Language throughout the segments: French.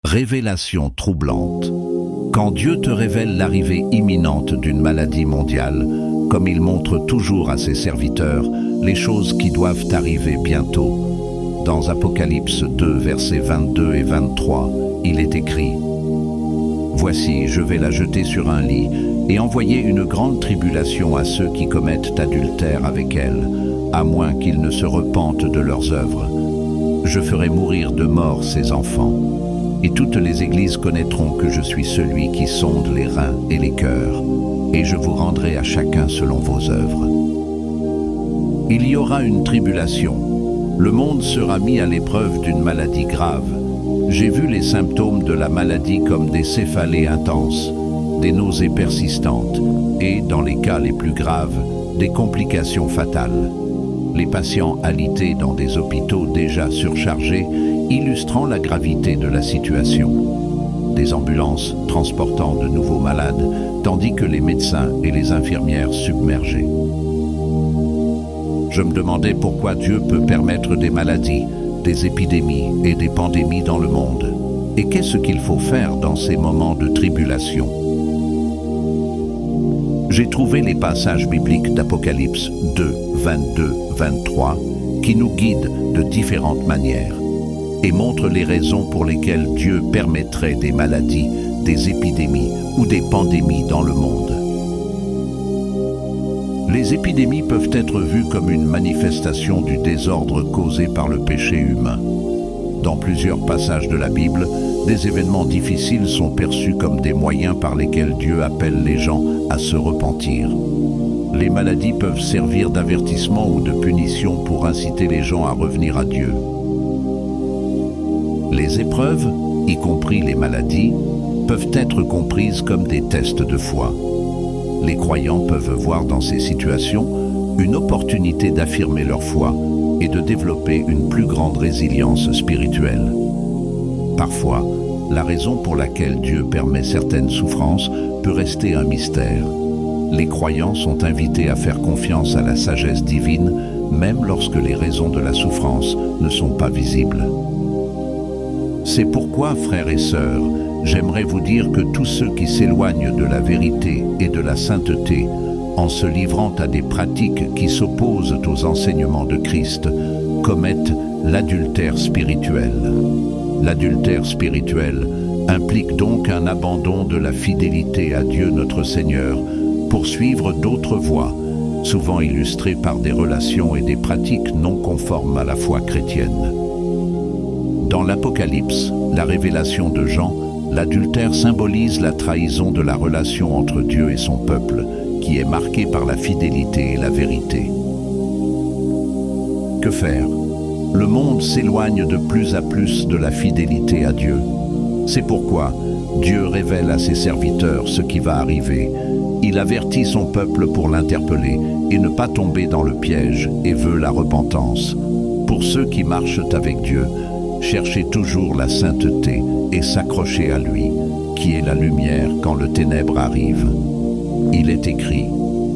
Révélation troublante. Quand Dieu te révèle l'arrivée imminente d'une maladie mondiale, comme il montre toujours à ses serviteurs les choses qui doivent arriver bientôt. Dans Apocalypse 2, versets 22 et 23, il est écrit « Voici, je vais la jeter sur un lit et envoyer une grande tribulation à ceux qui commettent adultère avec elle, à moins qu'ils ne se repentent de leurs œuvres. Je ferai mourir de mort ses enfants. Et toutes les églises connaîtront que je suis celui qui sonde les reins et les cœurs, et je vous rendrai à chacun selon vos œuvres. Il y aura une tribulation. Le monde sera mis à l'épreuve d'une maladie grave. J'ai vu les symptômes de la maladie comme des céphalées intenses, des nausées persistantes et, dans les cas les plus graves, des complications fatales. Les patients alités dans des hôpitaux déjà surchargés, illustrant la gravité de la situation. Des ambulances transportant de nouveaux malades, tandis que les médecins et les infirmières submergés. Je me demandais pourquoi Dieu peut permettre des maladies, des épidémies et des pandémies dans le monde. Et qu'est-ce qu'il faut faire dans ces moments de tribulation? J'ai trouvé les passages bibliques d'Apocalypse 2, 22, 23, qui nous guident de différentes manières et montrent les raisons pour lesquelles Dieu permettrait des maladies, des épidémies ou des pandémies dans le monde. Les épidémies peuvent être vues comme une manifestation du désordre causé par le péché humain. Dans plusieurs passages de la Bible, des événements difficiles sont perçus comme des moyens par lesquels Dieu appelle les gens à se repentir. Les maladies peuvent servir d'avertissement ou de punition pour inciter les gens à revenir à Dieu. Les épreuves, y compris les maladies, peuvent être comprises comme des tests de foi. Les croyants peuvent voir dans ces situations une opportunité d'affirmer leur foi et de développer une plus grande résilience spirituelle. Parfois, la raison pour laquelle Dieu permet certaines souffrances peut rester un mystère. Les croyants sont invités à faire confiance à la sagesse divine, même lorsque les raisons de la souffrance ne sont pas visibles. C'est pourquoi, frères et sœurs, j'aimerais vous dire que tous ceux qui s'éloignent de la vérité et de la sainteté, en se livrant à des pratiques qui s'opposent aux enseignements de Christ, commettent l'adultère spirituel. L'adultère spirituel implique donc un abandon de la fidélité à Dieu notre Seigneur pour suivre d'autres voies, souvent illustrées par des relations et des pratiques non conformes à la foi chrétienne. Dans l'Apocalypse, la révélation de Jean, l'adultère symbolise la trahison de la relation entre Dieu et son peuple, qui est marquée par la fidélité et la vérité. Que faire? Le monde s'éloigne de plus à plus de la fidélité à Dieu. C'est pourquoi Dieu révèle à ses serviteurs ce qui va arriver. Il avertit son peuple pour l'interpeller et ne pas tomber dans le piège et veut la repentance. Pour ceux qui marchent avec Dieu, cherchez toujours la sainteté et s'accrochez à lui, qui est la lumière quand le ténèbre arrive. Il est écrit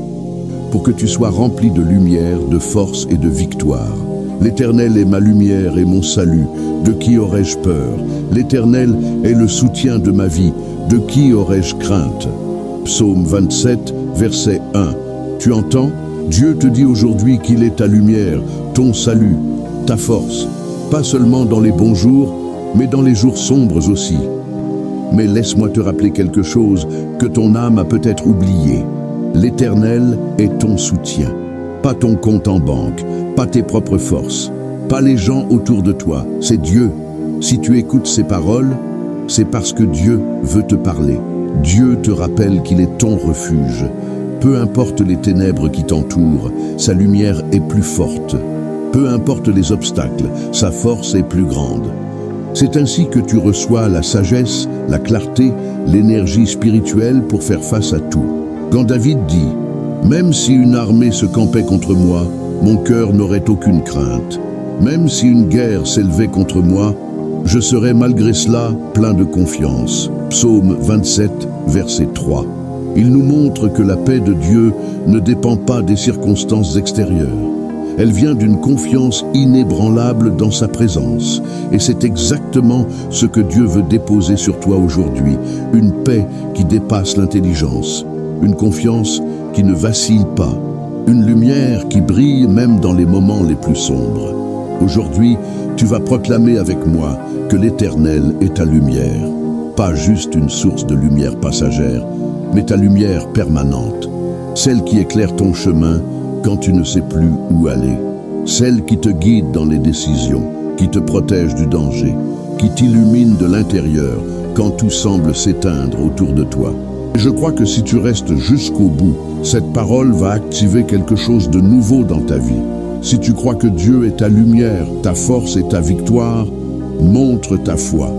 « Pour que tu sois rempli de lumière, de force et de victoire. L'Éternel est ma lumière et mon salut. De qui aurais-je peur? L'Éternel est le soutien de ma vie. De qui aurais-je crainte ?» Psaume 27, verset 1. Tu entends? Dieu te dit aujourd'hui qu'il est ta lumière, ton salut, ta force. Pas seulement dans les bons jours, mais dans les jours sombres aussi. Mais laisse-moi te rappeler quelque chose que ton âme a peut-être oublié. L'Éternel est ton soutien. Pas ton compte en banque, pas tes propres forces, pas les gens autour de toi, c'est Dieu. Si tu écoutes ces paroles, c'est parce que Dieu veut te parler. Dieu te rappelle qu'il est ton refuge. Peu importe les ténèbres qui t'entourent, sa lumière est plus forte. Peu importe les obstacles, sa force est plus grande. C'est ainsi que tu reçois la sagesse, la clarté, l'énergie spirituelle pour faire face à tout. Quand David dit « Même si une armée se campait contre moi, mon cœur n'aurait aucune crainte. Même si une guerre s'élevait contre moi, je serais malgré cela plein de confiance. » Psaume 27, verset 3. Il nous montre que la paix de Dieu ne dépend pas des circonstances extérieures. Elle vient d'une confiance inébranlable dans sa présence. Et c'est exactement ce que Dieu veut déposer sur toi aujourd'hui. Une paix qui dépasse l'intelligence. Une confiance qui ne vacille pas. Une lumière qui brille même dans les moments les plus sombres. Aujourd'hui, tu vas proclamer avec moi que l'Éternel est ta lumière. Pas juste une source de lumière passagère, mais ta lumière permanente. Celle qui éclaire ton chemin quand tu ne sais plus où aller. Celle qui te guide dans les décisions, qui te protège du danger, qui t'illumine de l'intérieur quand tout semble s'éteindre autour de toi. Je crois que si tu restes jusqu'au bout, cette parole va activer quelque chose de nouveau dans ta vie. Si tu crois que Dieu est ta lumière, ta force et ta victoire, montre ta foi.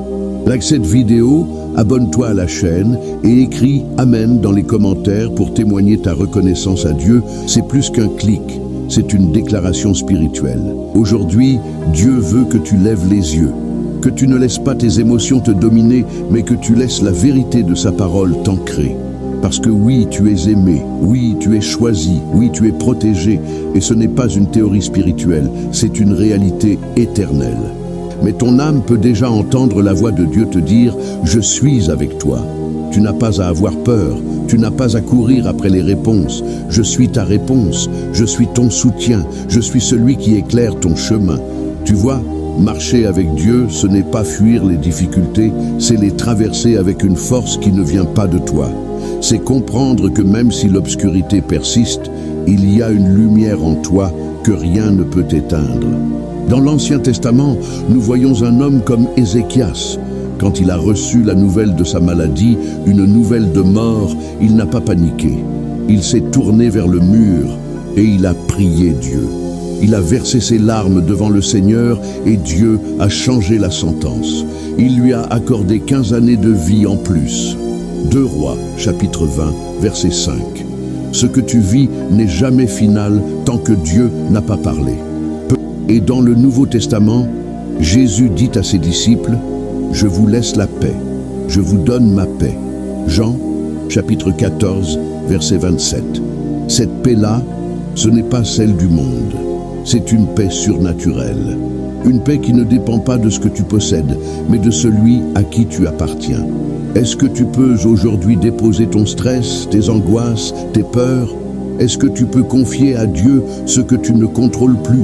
Like cette vidéo, abonne-toi à la chaîne et écris « Amen » dans les commentaires pour témoigner ta reconnaissance à Dieu. C'est plus qu'un clic, c'est une déclaration spirituelle. Aujourd'hui, Dieu veut que tu lèves les yeux, que tu ne laisses pas tes émotions te dominer, mais que tu laisses la vérité de sa parole t'ancrer. Parce que oui, tu es aimé, oui, tu es choisi, oui, tu es protégé, et ce n'est pas une théorie spirituelle, c'est une réalité éternelle. Mais ton âme peut déjà entendre la voix de Dieu te dire « Je suis avec toi ». Tu n'as pas à avoir peur, tu n'as pas à courir après les réponses. Je suis ta réponse, je suis ton soutien, je suis celui qui éclaire ton chemin. Tu vois, marcher avec Dieu, ce n'est pas fuir les difficultés, c'est les traverser avec une force qui ne vient pas de toi. C'est comprendre que même si l'obscurité persiste, il y a une lumière en toi que rien ne peut éteindre. Dans l'Ancien Testament, nous voyons un homme comme Ézéchias. Quand il a reçu la nouvelle de sa maladie, une nouvelle de mort, il n'a pas paniqué. Il s'est tourné vers le mur et il a prié Dieu. Il a versé ses larmes devant le Seigneur et Dieu a changé la sentence. Il lui a accordé 15 années de vie en plus. 2 Rois, chapitre 20, verset 5. Ce que tu vis n'est jamais final tant que Dieu n'a pas parlé. Et dans le Nouveau Testament, Jésus dit à ses disciples, « Je vous laisse la paix, je vous donne ma paix. » Jean, chapitre 14, verset 27. Cette paix-là, ce n'est pas celle du monde, c'est une paix surnaturelle. Une paix qui ne dépend pas de ce que tu possèdes, mais de celui à qui tu appartiens. Est-ce que tu peux aujourd'hui déposer ton stress, tes angoisses, tes peurs? Est-ce que tu peux confier à Dieu ce que tu ne contrôles plus?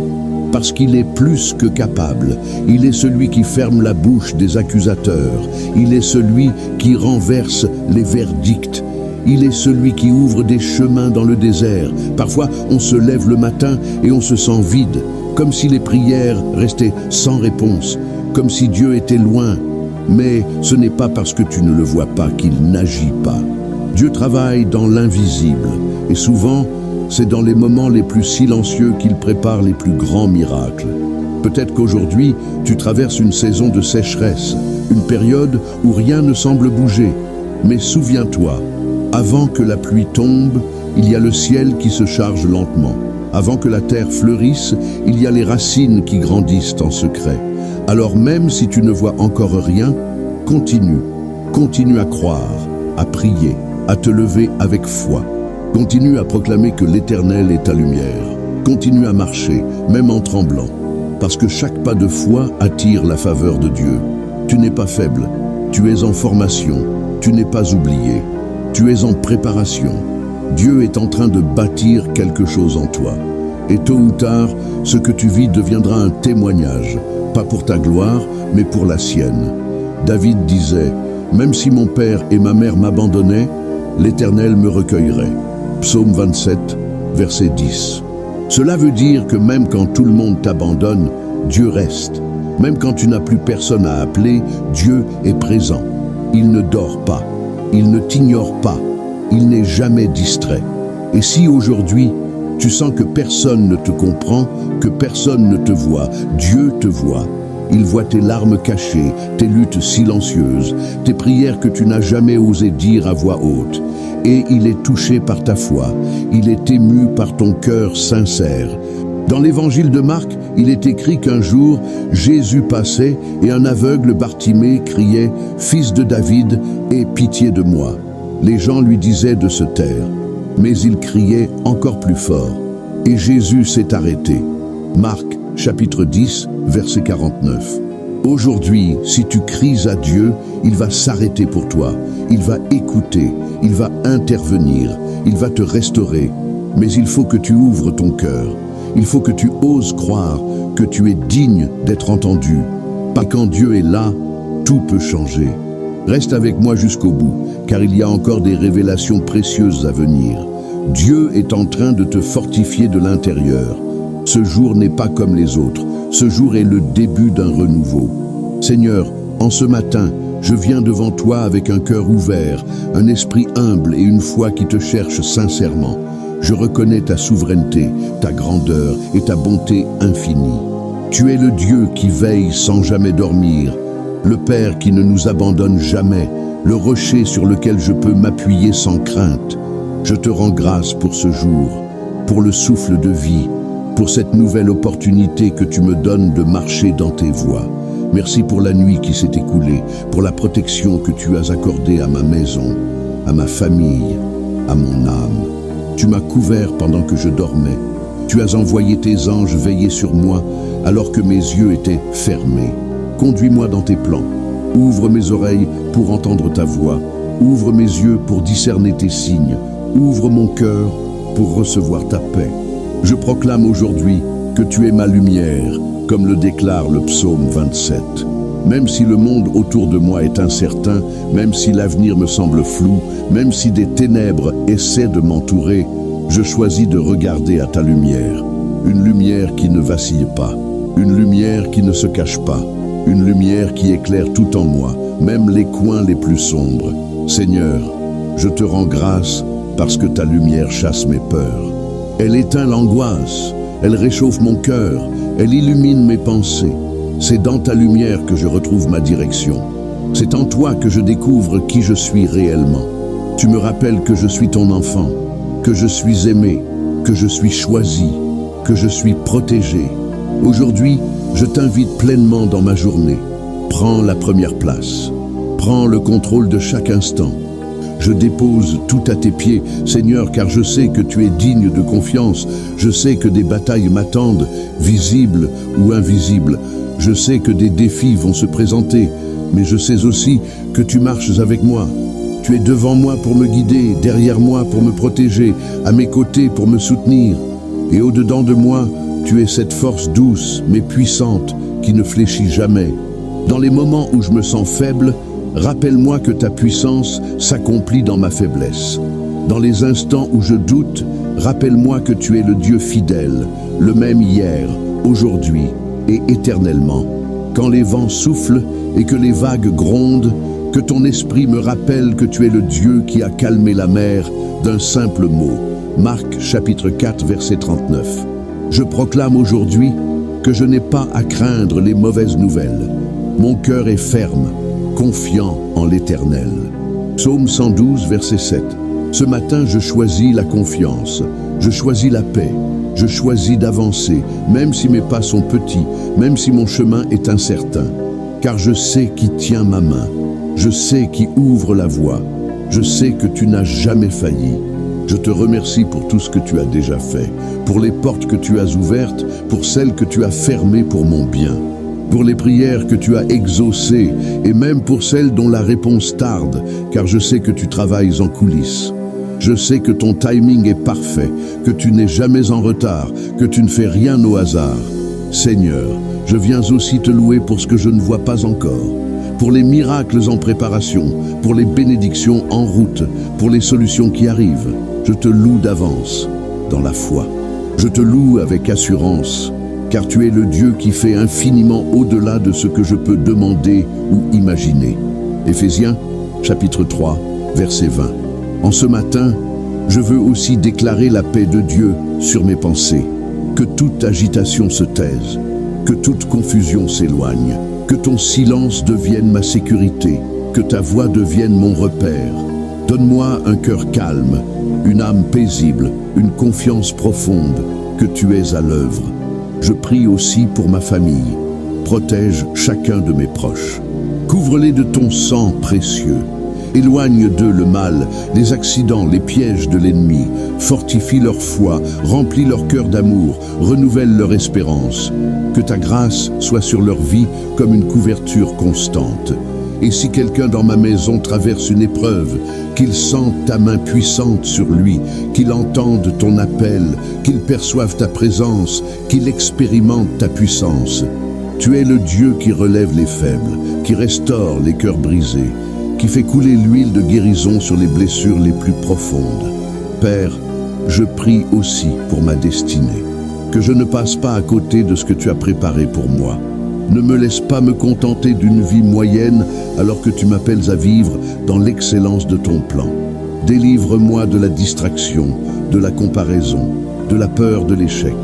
Parce qu'il est plus que capable. Il est celui qui ferme la bouche des accusateurs. Il est celui qui renverse les verdicts. Il est celui qui ouvre des chemins dans le désert. Parfois, on se lève le matin et on se sent vide, comme si les prières restaient sans réponse, comme si Dieu était loin. Mais ce n'est pas parce que tu ne le vois pas qu'il n'agit pas. Dieu travaille dans l'invisible et souvent, c'est dans les moments les plus silencieux qu'il prépare les plus grands miracles. Peut-être qu'aujourd'hui, tu traverses une saison de sécheresse, une période où rien ne semble bouger. Mais souviens-toi, avant que la pluie tombe, il y a le ciel qui se charge lentement. Avant que la terre fleurisse, il y a les racines qui grandissent en secret. Alors même si tu ne vois encore rien, continue à croire, à prier, à te lever avec foi. Continue à proclamer que l'Éternel est ta lumière. Continue à marcher, même en tremblant, parce que chaque pas de foi attire la faveur de Dieu. Tu n'es pas faible, tu es en formation, tu n'es pas oublié, tu es en préparation. Dieu est en train de bâtir quelque chose en toi. Et tôt ou tard, ce que tu vis deviendra un témoignage, pas pour ta gloire, mais pour la sienne. David disait, « Même si mon père et ma mère m'abandonnaient, l'Éternel me recueillerait. » Psaume 27, verset 10. Cela veut dire que même quand tout le monde t'abandonne, Dieu reste. Même quand tu n'as plus personne à appeler, Dieu est présent. Il ne dort pas, il ne t'ignore pas, il n'est jamais distrait. Et si aujourd'hui, tu sens que personne ne te comprend, que personne ne te voit, Dieu te voit. Il voit tes larmes cachées, tes luttes silencieuses, tes prières que tu n'as jamais osé dire à voix haute. Et il est touché par ta foi, il est ému par ton cœur sincère. Dans l'évangile de Marc, il est écrit qu'un jour, Jésus passait et un aveugle Bartimée criait « Fils de David, aie pitié de moi ». Les gens lui disaient de se taire, mais il criait encore plus fort. Et Jésus s'est arrêté. Marc, chapitre 10, verset 49. Aujourd'hui, si tu cries à Dieu, il va s'arrêter pour toi, il va écouter, il va intervenir, il va te restaurer. Mais il faut que tu ouvres ton cœur, il faut que tu oses croire que tu es digne d'être entendu. Pas quand Dieu est là, tout peut changer. Reste avec moi jusqu'au bout, car il y a encore des révélations précieuses à venir. Dieu est en train de te fortifier de l'intérieur. Ce jour n'est pas comme les autres. Ce jour est le début d'un renouveau. Seigneur, en ce matin, je viens devant toi avec un cœur ouvert, un esprit humble et une foi qui te cherche sincèrement. Je reconnais ta souveraineté, ta grandeur et ta bonté infinie. Tu es le Dieu qui veille sans jamais dormir, le Père qui ne nous abandonne jamais, le rocher sur lequel je peux m'appuyer sans crainte. Je te rends grâce pour ce jour, pour le souffle de vie, pour cette nouvelle opportunité que tu me donnes de marcher dans tes voies. Merci pour la nuit qui s'est écoulée, pour la protection que tu as accordée à ma maison, à ma famille, à mon âme. Tu m'as couvert pendant que je dormais. Tu as envoyé tes anges veiller sur moi alors que mes yeux étaient fermés. Conduis-moi dans tes plans. Ouvre mes oreilles pour entendre ta voix. Ouvre mes yeux pour discerner tes signes. Ouvre mon cœur pour recevoir ta paix. Je proclame aujourd'hui que tu es ma lumière, comme le déclare le psaume 27. Même si le monde autour de moi est incertain, même si l'avenir me semble flou, même si des ténèbres essaient de m'entourer, je choisis de regarder à ta lumière. Une lumière qui ne vacille pas, une lumière qui ne se cache pas, une lumière qui éclaire tout en moi, même les coins les plus sombres. Seigneur, je te rends grâce parce que ta lumière chasse mes peurs. Elle éteint l'angoisse, elle réchauffe mon cœur, elle illumine mes pensées. C'est dans ta lumière que je retrouve ma direction. C'est en toi que je découvre qui je suis réellement. Tu me rappelles que je suis ton enfant, que je suis aimé, que je suis choisi, que je suis protégé. Aujourd'hui, je t'invite pleinement dans ma journée. Prends la première place. Prends le contrôle de chaque instant. Je dépose tout à tes pieds, Seigneur, car je sais que tu es digne de confiance. Je sais que des batailles m'attendent, visibles ou invisibles. Je sais que des défis vont se présenter, mais je sais aussi que tu marches avec moi. Tu es devant moi pour me guider, derrière moi pour me protéger, à mes côtés pour me soutenir. Et au-dedans de moi, tu es cette force douce mais puissante qui ne fléchit jamais. Dans les moments où je me sens faible, rappelle-moi que ta puissance s'accomplit dans ma faiblesse. Dans les instants où je doute, rappelle-moi que tu es le Dieu fidèle, le même hier, aujourd'hui et éternellement. Quand les vents soufflent et que les vagues grondent, que ton esprit me rappelle que tu es le Dieu qui a calmé la mer d'un simple mot. Marc chapitre 4 verset 39. Je proclame aujourd'hui que je n'ai pas à craindre les mauvaises nouvelles. Mon cœur est ferme, confiant en l'Éternel. Psaume 112 verset 7. Ce matin je choisis la confiance, je choisis la paix. Je choisis d'avancer, même si mes pas sont petits, même si mon chemin est incertain. Car je sais qui tient ma main, je sais qui ouvre la voie, je sais que tu n'as jamais failli. Je te remercie pour tout ce que tu as déjà fait, pour les portes que tu as ouvertes, pour celles que tu as fermées pour mon bien, pour les prières que tu as exaucées et même pour celles dont la réponse tarde, car je sais que tu travailles en coulisses. Je sais que ton timing est parfait, que tu n'es jamais en retard, que tu ne fais rien au hasard. Seigneur, je viens aussi te louer pour ce que je ne vois pas encore, pour les miracles en préparation, pour les bénédictions en route, pour les solutions qui arrivent. Je te loue d'avance, dans la foi. Je te loue avec assurance, car tu es le Dieu qui fait infiniment au-delà de ce que je peux demander ou imaginer. Éphésiens, chapitre 3, verset 20. En ce matin, je veux aussi déclarer la paix de Dieu sur mes pensées. Que toute agitation se taise, que toute confusion s'éloigne, que ton silence devienne ma sécurité, que ta voix devienne mon repère. Donne-moi un cœur calme, une âme paisible, une confiance profonde, que tu es à l'œuvre. Je prie aussi pour ma famille. Protège chacun de mes proches. Couvre-les de ton sang précieux. Éloigne d'eux le mal, les accidents, les pièges de l'ennemi. Fortifie leur foi, remplis leur cœur d'amour, renouvelle leur espérance. Que ta grâce soit sur leur vie comme une couverture constante. Et si quelqu'un dans ma maison traverse une épreuve, qu'il sente ta main puissante sur lui, qu'il entende ton appel, qu'il perçoive ta présence, qu'il expérimente ta puissance. Tu es le Dieu qui relève les faibles, qui restaure les cœurs brisés, qui fait couler l'huile de guérison sur les blessures les plus profondes. Père, je prie aussi pour ma destinée, que je ne passe pas à côté de ce que tu as préparé pour moi. Ne me laisse pas me contenter d'une vie moyenne alors que tu m'appelles à vivre dans l'excellence de ton plan. Délivre-moi de la distraction, de la comparaison, de la peur de l'échec.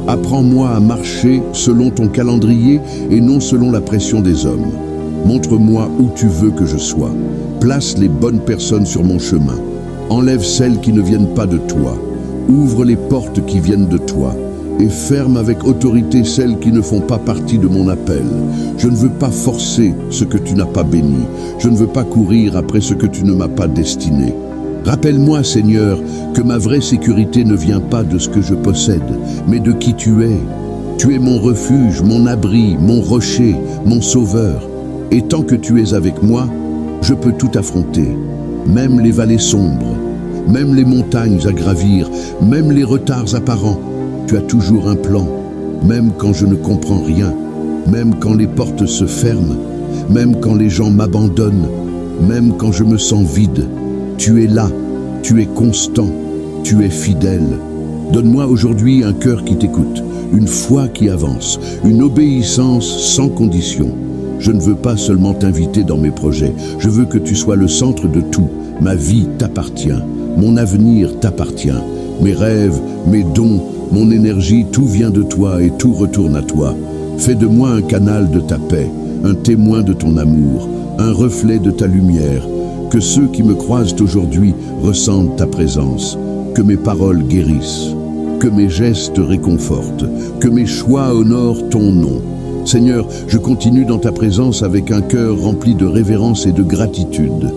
Apprends-moi à marcher selon ton calendrier et non selon la pression des hommes. Montre-moi où tu veux que je sois. Place les bonnes personnes sur mon chemin. Enlève celles qui ne viennent pas de toi. Ouvre les portes qui viennent de toi. Et ferme avec autorité celles qui ne font pas partie de mon appel. Je ne veux pas forcer ce que tu n'as pas béni. Je ne veux pas courir après ce que tu ne m'as pas destiné. Rappelle-moi, Seigneur, que ma vraie sécurité ne vient pas de ce que je possède, mais de qui tu es. Tu es mon refuge, mon abri, mon rocher, mon sauveur. Et tant que tu es avec moi, je peux tout affronter, même les vallées sombres, même les montagnes à gravir, même les retards apparents. Tu as toujours un plan, même quand je ne comprends rien, même quand les portes se ferment, même quand les gens m'abandonnent, même quand je me sens vide. Tu es là, tu es constant, tu es fidèle. Donne-moi aujourd'hui un cœur qui t'écoute, une foi qui avance, une obéissance sans condition. Je ne veux pas seulement t'inviter dans mes projets, je veux que tu sois le centre de tout. Ma vie t'appartient, mon avenir t'appartient, mes rêves, mes dons, mon énergie, tout vient de toi et tout retourne à toi. Fais de moi un canal de ta paix, un témoin de ton amour, un reflet de ta lumière. Que ceux qui me croisent aujourd'hui ressentent ta présence, que mes paroles guérissent, que mes gestes réconfortent, que mes choix honorent ton nom. Seigneur, je continue dans ta présence avec un cœur rempli de révérence et de gratitude.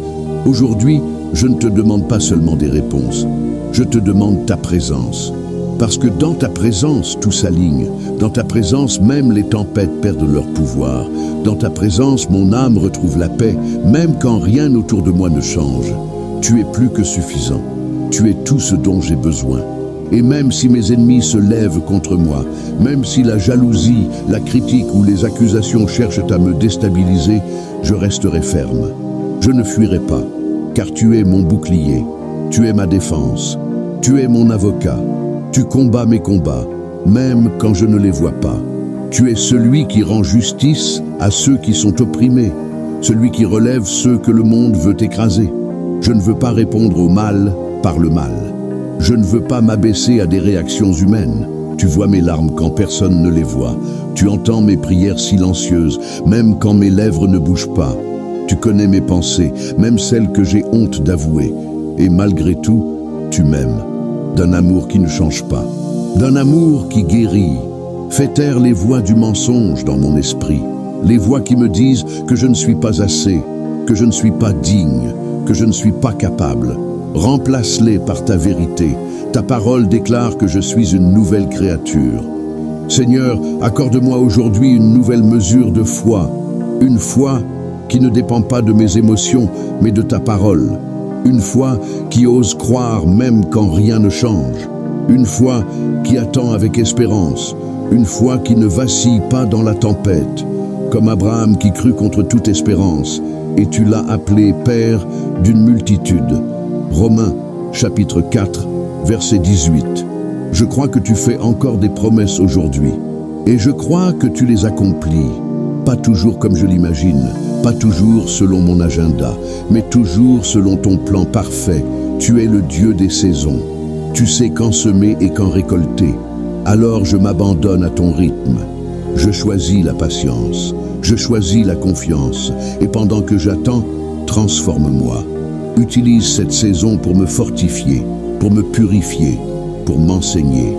Aujourd'hui, je ne te demande pas seulement des réponses, je te demande ta présence. Parce que dans ta présence, tout s'aligne. Dans ta présence, même les tempêtes perdent leur pouvoir. Dans ta présence, mon âme retrouve la paix, même quand rien autour de moi ne change. Tu es plus que suffisant. Tu es tout ce dont j'ai besoin. Et même si mes ennemis se lèvent contre moi, même si la jalousie, la critique ou les accusations cherchent à me déstabiliser, je resterai ferme. Je ne fuirai pas, car tu es mon bouclier. Tu es ma défense. Tu es mon avocat. Tu combats mes combats, même quand je ne les vois pas. Tu es celui qui rend justice à ceux qui sont opprimés, celui qui relève ceux que le monde veut écraser. Je ne veux pas répondre au mal par le mal. Je ne veux pas m'abaisser à des réactions humaines. Tu vois mes larmes quand personne ne les voit. Tu entends mes prières silencieuses, même quand mes lèvres ne bougent pas. Tu connais mes pensées, même celles que j'ai honte d'avouer. Et malgré tout, tu m'aimes. D'un amour qui ne change pas, d'un amour qui guérit. Fais taire les voix du mensonge dans mon esprit, les voix qui me disent que je ne suis pas assez, que je ne suis pas digne, que je ne suis pas capable. Remplace-les par ta vérité. Ta parole déclare que je suis une nouvelle créature. Seigneur, accorde-moi aujourd'hui une nouvelle mesure de foi, une foi qui ne dépend pas de mes émotions, mais de ta parole. Une foi qui ose croire même quand rien ne change. Une foi qui attend avec espérance. Une foi qui ne vacille pas dans la tempête. Comme Abraham qui crut contre toute espérance. Et tu l'as appelé Père d'une multitude. Romains, chapitre 4, verset 18. Je crois que tu fais encore des promesses aujourd'hui. Et je crois que tu les accomplis. Pas toujours comme je l'imagine, pas toujours selon mon agenda, mais toujours selon ton plan parfait. Tu es le Dieu des saisons. Tu sais quand semer et quand récolter. Alors je m'abandonne à ton rythme. Je choisis la patience, je choisis la confiance, et pendant que j'attends, transforme-moi. Utilise cette saison pour me fortifier, pour me purifier, pour m'enseigner.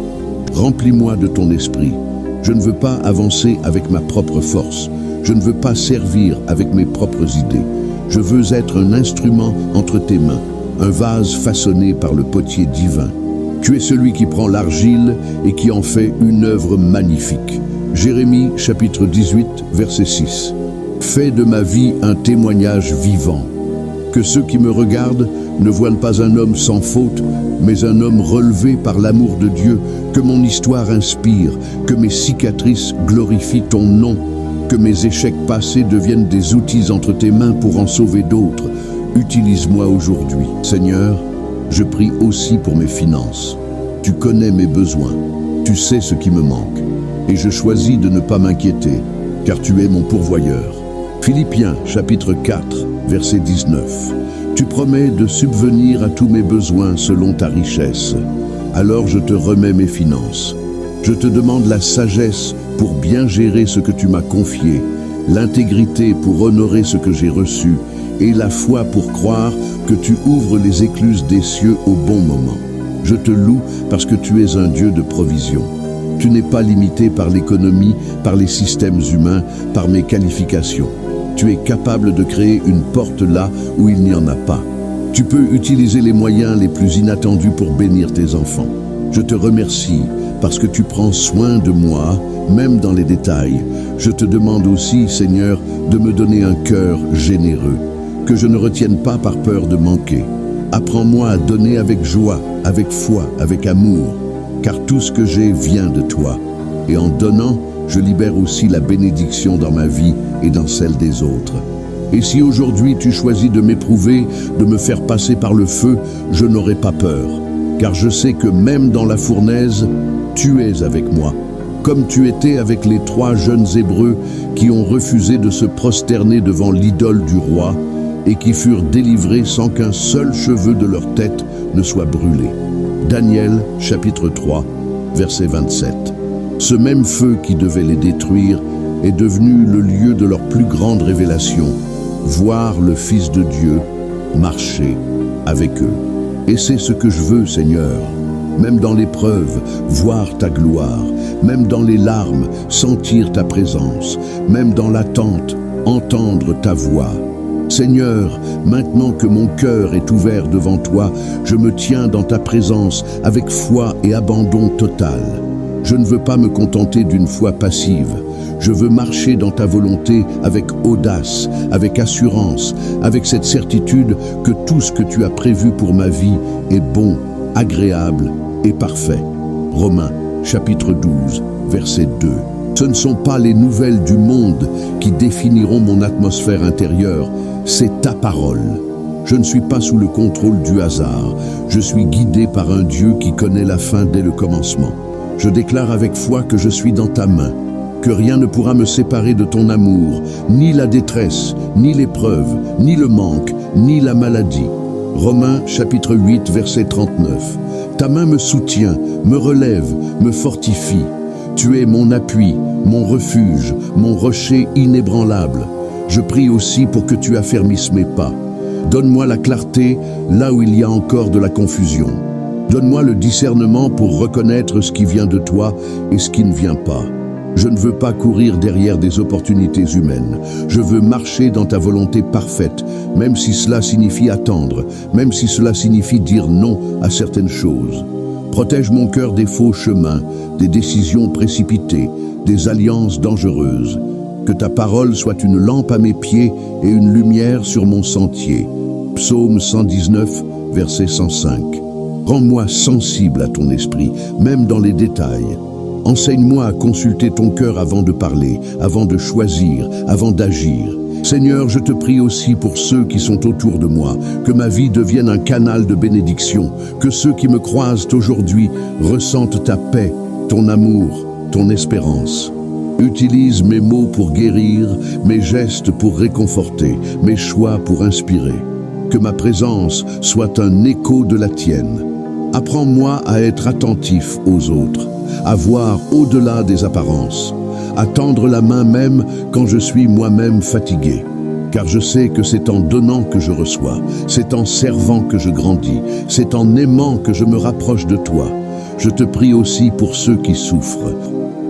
Remplis-moi de ton esprit. Je ne veux pas avancer avec ma propre force. Je ne veux pas servir avec mes propres idées. Je veux être un instrument entre tes mains, un vase façonné par le potier divin. Tu es celui qui prend l'argile et qui en fait une œuvre magnifique. Jérémie chapitre 18, verset 6. Fais de ma vie un témoignage vivant. Que ceux qui me regardent ne voient pas un homme sans faute, mais un homme relevé par l'amour de Dieu, que mon histoire inspire, que mes cicatrices glorifient ton nom, que mes échecs passés deviennent des outils entre tes mains pour en sauver d'autres. Utilise-moi aujourd'hui. Seigneur, je prie aussi pour mes finances. Tu connais mes besoins, tu sais ce qui me manque, et je choisis de ne pas m'inquiéter, car tu es mon pourvoyeur. Philippiens chapitre 4, verset 19. Tu promets de subvenir à tous mes besoins selon ta richesse. Alors je te remets mes finances. Je te demande la sagesse pour bien gérer ce que tu m'as confié, l'intégrité pour honorer ce que j'ai reçu, et la foi pour croire que tu ouvres les écluses des cieux au bon moment. Je te loue parce que tu es un Dieu de provision. Tu n'es pas limité par l'économie, par les systèmes humains, par mes qualifications. Tu es capable de créer une porte là où il n'y en a pas. Tu peux utiliser les moyens les plus inattendus pour bénir tes enfants. Je te remercie parce que tu prends soin de moi, même dans les détails. Je te demande aussi, Seigneur, de me donner un cœur généreux, que je ne retienne pas par peur de manquer. Apprends-moi à donner avec joie, avec foi, avec amour, car tout ce que j'ai vient de toi. Et en donnant, je libère aussi la bénédiction dans ma vie et dans celle des autres. Et si aujourd'hui tu choisis de m'éprouver, de me faire passer par le feu, je n'aurai pas peur, car je sais que même dans la fournaise, tu es avec moi, comme tu étais avec les 3 jeunes Hébreux qui ont refusé de se prosterner devant l'idole du roi et qui furent délivrés sans qu'un seul cheveu de leur tête ne soit brûlé. Daniel chapitre 3, verset 27. Ce même feu qui devait les détruire est devenu le lieu de leur plus grande révélation, voir le Fils de Dieu marcher avec eux. Et c'est ce que je veux, Seigneur. Même dans l'épreuve, voir ta gloire, même dans les larmes, sentir ta présence, même dans l'attente, entendre ta voix. Seigneur, maintenant que mon cœur est ouvert devant toi, je me tiens dans ta présence avec foi et abandon total. Je ne veux pas me contenter d'une foi passive. Je veux marcher dans ta volonté avec audace, avec assurance, avec cette certitude que tout ce que tu as prévu pour ma vie est bon, agréable et parfait. Romains, chapitre 12, verset 2. Ce ne sont pas les nouvelles du monde qui définiront mon atmosphère intérieure, c'est ta parole. Je ne suis pas sous le contrôle du hasard. Je suis guidé par un Dieu qui connaît la fin dès le commencement. Je déclare avec foi que je suis dans ta main, que rien ne pourra me séparer de ton amour, ni la détresse, ni l'épreuve, ni le manque, ni la maladie. Romains chapitre 8, verset 39. Ta main me soutient, me relève, me fortifie. Tu es mon appui, mon refuge, mon rocher inébranlable. Je prie aussi pour que tu affermisses mes pas. Donne-moi la clarté là où il y a encore de la confusion. Donne-moi le discernement pour reconnaître ce qui vient de toi et ce qui ne vient pas. Je ne veux pas courir derrière des opportunités humaines. Je veux marcher dans ta volonté parfaite, même si cela signifie attendre, même si cela signifie dire non à certaines choses. Protège mon cœur des faux chemins, des décisions précipitées, des alliances dangereuses. Que ta parole soit une lampe à mes pieds et une lumière sur mon sentier. Psaume 119, verset 105. Rends-moi sensible à ton esprit, même dans les détails. Enseigne-moi à consulter ton cœur avant de parler, avant de choisir, avant d'agir. Seigneur, je te prie aussi pour ceux qui sont autour de moi, que ma vie devienne un canal de bénédiction, que ceux qui me croisent aujourd'hui ressentent ta paix, ton amour, ton espérance. Utilise mes mots pour guérir, mes gestes pour réconforter, mes choix pour inspirer. Que ma présence soit un écho de la tienne. Apprends-moi à être attentif aux autres, à voir au-delà des apparences, à tendre la main même quand je suis moi-même fatigué. Car je sais que c'est en donnant que je reçois, c'est en servant que je grandis, c'est en aimant que je me rapproche de toi. Je te prie aussi pour ceux qui souffrent.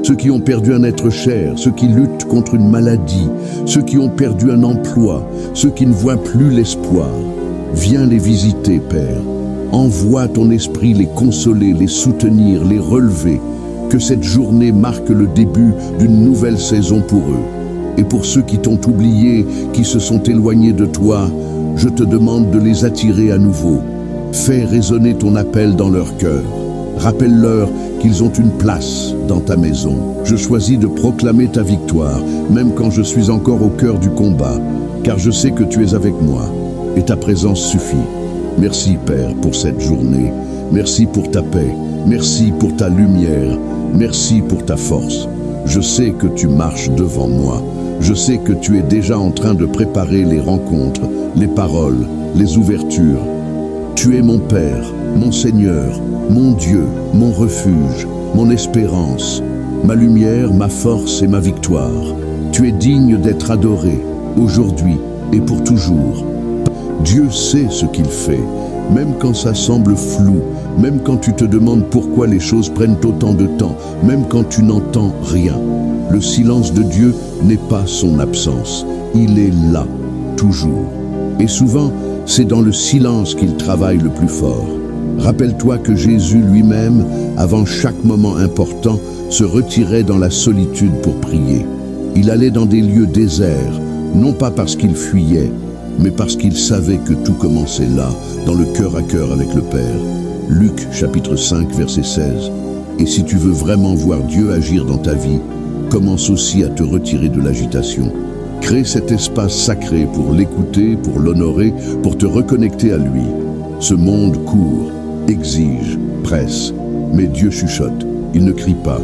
ceux qui ont perdu un être cher, ceux qui luttent contre une maladie, ceux qui ont perdu un emploi, ceux qui ne voient plus l'espoir. Viens les visiter, Père. Envoie ton esprit les consoler, les soutenir, les relever. Que cette journée marque le début d'une nouvelle saison pour eux. Et pour ceux qui t'ont oublié, qui se sont éloignés de toi, je te demande de les attirer à nouveau. Fais résonner ton appel dans leur cœur. Rappelle-leur qu'ils ont une place dans ta maison. Je choisis de proclamer ta victoire, même quand je suis encore au cœur du combat, car je sais que tu es avec moi, et ta présence suffit. Merci, Père, pour cette journée. Merci pour ta paix. Merci pour ta lumière. Merci pour ta force. Je sais que tu marches devant moi. Je sais que tu es déjà en train de préparer les rencontres, les paroles, les ouvertures. Tu es mon Père, mon Seigneur, mon Dieu, mon refuge, mon espérance, ma lumière, ma force et ma victoire. Tu es digne d'être adoré, aujourd'hui et pour toujours. Dieu sait ce qu'il fait, même quand ça semble flou, même quand tu te demandes pourquoi les choses prennent autant de temps, même quand tu n'entends rien. Le silence de Dieu n'est pas son absence, il est là, toujours. Et souvent, c'est dans le silence qu'il travaille le plus fort. Rappelle-toi que Jésus lui-même, avant chaque moment important, se retirait dans la solitude pour prier. Il allait dans des lieux déserts, non pas parce qu'il fuyait, mais parce qu'il savait que tout commençait là, dans le cœur à cœur avec le Père. Luc chapitre 5, verset 16. Et si tu veux vraiment voir Dieu agir dans ta vie, commence aussi à te retirer de l'agitation. Crée cet espace sacré pour l'écouter, pour l'honorer, pour te reconnecter à lui. Ce monde court, exige, presse, mais Dieu chuchote, il ne crie pas,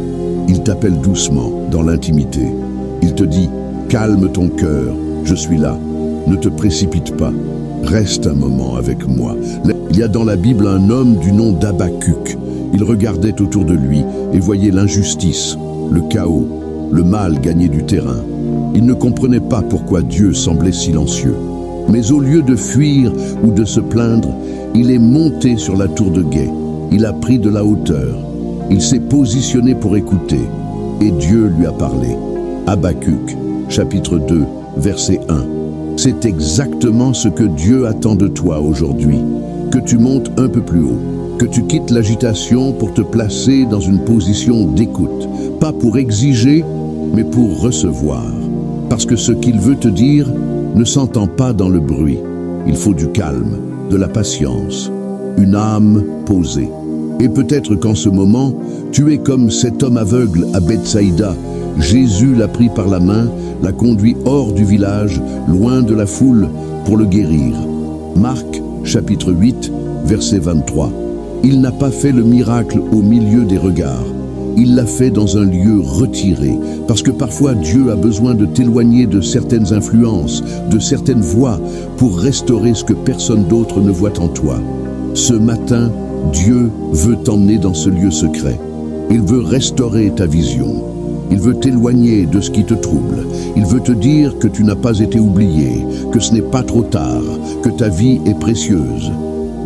il t'appelle doucement dans l'intimité. Il te dit, calme ton cœur, je suis là, ne te précipite pas, reste un moment avec moi. Il y a dans la Bible un homme du nom d'Habacuc. Il regardait autour de lui et voyait l'injustice, le chaos, le mal gagner du terrain. Il ne comprenait pas pourquoi Dieu semblait silencieux. Mais au lieu de fuir ou de se plaindre, il est monté sur la tour de guet. Il a pris de la hauteur. Il s'est positionné pour écouter. Et Dieu lui a parlé. Habacuc, chapitre 2, verset 1. C'est exactement ce que Dieu attend de toi aujourd'hui. Que tu montes un peu plus haut. Que tu quittes l'agitation pour te placer dans une position d'écoute. Pas pour exiger, mais pour recevoir. Parce que ce qu'il veut te dire ne s'entend pas dans le bruit. Il faut du calme, de la patience, une âme posée. Et peut-être qu'en ce moment, tu es comme cet homme aveugle à Bethsaïda. Jésus l'a pris par la main, l'a conduit hors du village, loin de la foule, pour le guérir. Marc, chapitre 8, verset 23. Il n'a pas fait le miracle au milieu des regards. Il l'a fait dans un lieu retiré, parce que parfois Dieu a besoin de t'éloigner de certaines influences, de certaines voies, pour restaurer ce que personne d'autre ne voit en toi. Ce matin, Dieu veut t'emmener dans ce lieu secret. Il veut restaurer ta vision. Il veut t'éloigner de ce qui te trouble. Il veut te dire que tu n'as pas été oublié, que ce n'est pas trop tard, que ta vie est précieuse.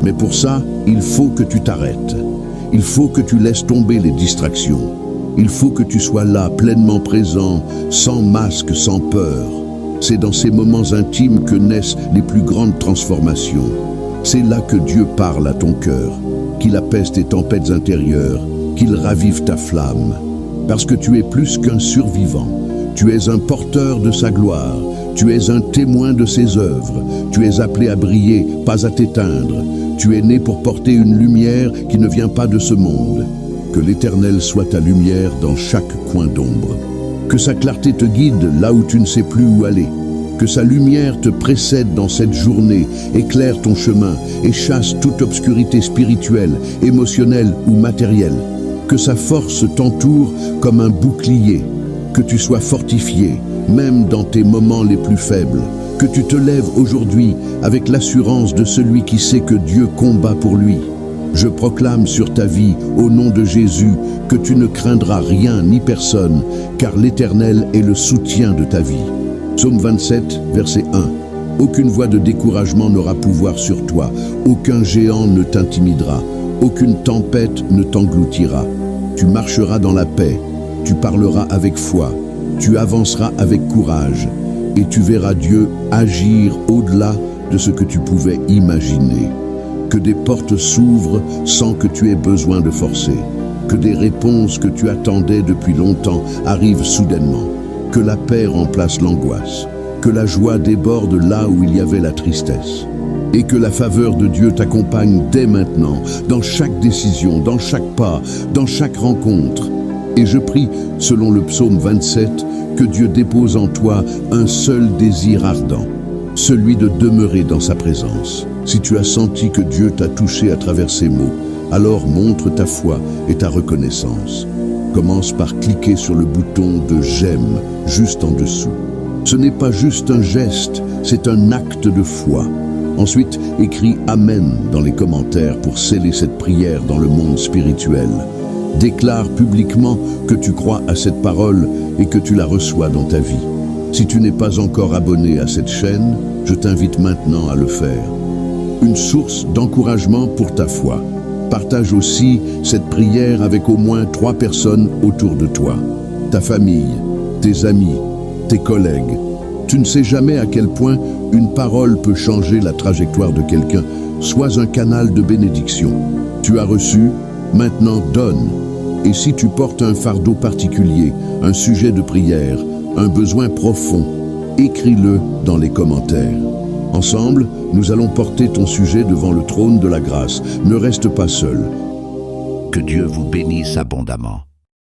Mais pour ça, il faut que tu t'arrêtes. Il faut que tu laisses tomber les distractions. Il faut que tu sois là, pleinement présent, sans masque, sans peur. C'est dans ces moments intimes que naissent les plus grandes transformations. C'est là que Dieu parle à ton cœur, qu'il apaise tes tempêtes intérieures, qu'il ravive ta flamme. Parce que tu es plus qu'un survivant. Tu es un porteur de sa gloire. Tu es un témoin de ses œuvres. Tu es appelé à briller, pas à t'éteindre. Tu es né pour porter une lumière qui ne vient pas de ce monde. Que l'Éternel soit ta lumière dans chaque coin d'ombre. Que sa clarté te guide là où tu ne sais plus où aller. Que sa lumière te précède dans cette journée, éclaire ton chemin et chasse toute obscurité spirituelle, émotionnelle ou matérielle. Que sa force t'entoure comme un bouclier. Que tu sois fortifié, même dans tes moments les plus faibles. Que tu te lèves aujourd'hui avec l'assurance de celui qui sait que Dieu combat pour lui. Je proclame sur ta vie, au nom de Jésus, que tu ne craindras rien ni personne, car l'Éternel est le soutien de ta vie. Psaume 27, verset 1. Aucune voix de découragement n'aura pouvoir sur toi, aucun géant ne t'intimidera, aucune tempête ne t'engloutira. Tu marcheras dans la paix, tu parleras avec foi, tu avanceras avec courage, et tu verras Dieu agir au-delà de ce que tu pouvais imaginer. Que des portes s'ouvrent sans que tu aies besoin de forcer. Que des réponses que tu attendais depuis longtemps arrivent soudainement. Que la paix remplace l'angoisse. Que la joie déborde là où il y avait la tristesse. Et que la faveur de Dieu t'accompagne dès maintenant, dans chaque décision, dans chaque pas, dans chaque rencontre. Et je prie, selon le psaume 27, que Dieu dépose en toi un seul désir ardent, celui de demeurer dans sa présence. Si tu as senti que Dieu t'a touché à travers ces mots, alors montre ta foi et ta reconnaissance. Commence par cliquer sur le bouton de « J'aime » juste en dessous. Ce n'est pas juste un geste, c'est un acte de foi. Ensuite, écris « Amen » dans les commentaires pour sceller cette prière dans le monde spirituel. Déclare publiquement que tu crois à cette parole et que tu la reçois dans ta vie. Si tu n'es pas encore abonné à cette chaîne, je t'invite maintenant à le faire. Une source d'encouragement pour ta foi. Partage aussi cette prière avec au moins 3 personnes autour de toi. Ta famille, tes amis, tes collègues. Tu ne sais jamais à quel point une parole peut changer la trajectoire de quelqu'un. Sois un canal de bénédiction. Tu as reçu, maintenant donne. Et si tu portes un fardeau particulier, un sujet de prière, un besoin profond, écris-le dans les commentaires. Ensemble, nous allons porter ton sujet devant le trône de la grâce. Ne reste pas seul. Que Dieu vous bénisse abondamment.